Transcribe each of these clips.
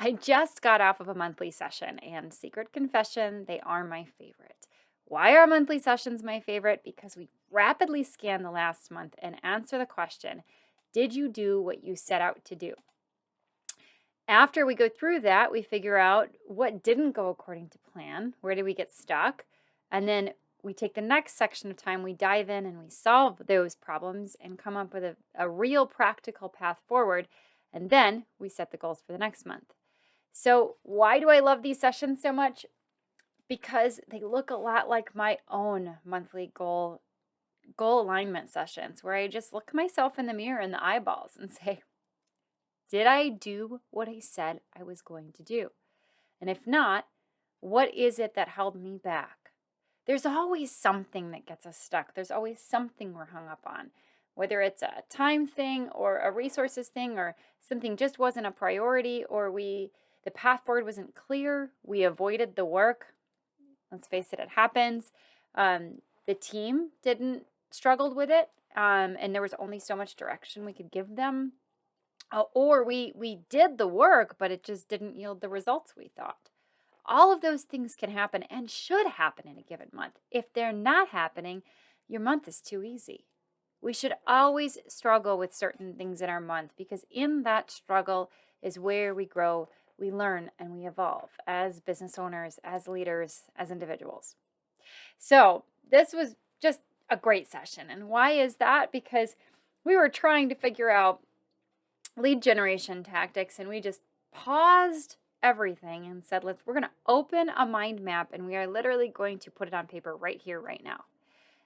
I just got off of a monthly session, and secret confession, they are my favorite. Why are monthly sessions my favorite? Because we rapidly scan the last month and answer the question, did you do what you set out to do? After we go through that, we figure out what didn't go according to plan, where did we get stuck, and then we take the next section of time, we dive in and we solve those problems and come up with a real practical path forward, and then we set the goals for the next month. So, why do I love these sessions so much? Because they look a lot like my own monthly goal alignment sessions where I just look myself in the mirror in the eyeballs and say, did I do what I said I was going to do? And if not, what is it that held me back? There's always something that gets us stuck. There's always something we're hung up on, whether it's a time thing or a resources thing or something just wasn't a priority or the path forward wasn't clear. We avoided the work. Let's face it, it happens. The team didn't struggled with it, and there was only so much direction we could give them. Or we did the work, but it just didn't yield the results we thought. All of those things can happen and should happen in a given month. If they're not happening, your month is too easy. We should always struggle with certain things in our month because in that struggle is where we grow, we learn, and we evolve as business owners, as leaders, as individuals. So, this was just a great session. And why is that? Because we were trying to figure out lead generation tactics and we just paused everything and said, we're going to open a mind map and we are literally going to put it on paper right here, right now.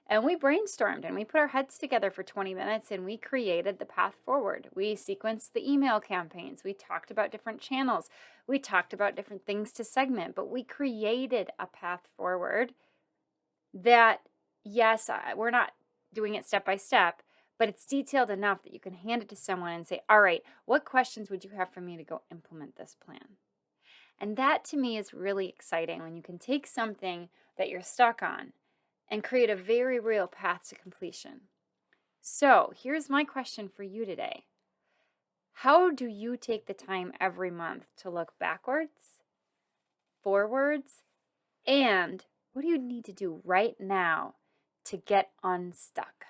And we brainstormed and we put our heads together for 20 minutes and we created the path forward. We sequenced the email campaigns. We talked about different channels. We talked about different things to segment, but we created a path forward that, yes, we're not doing it step by step, but it's detailed enough that you can hand it to someone and say, all right, what questions would you have for me to go implement this plan? And that to me is really exciting when you can take something that you're stuck on and create a very real path to completion. So here's my question for you today. How do you take the time every month to look backwards, forwards, and what do you need to do right now to get unstuck?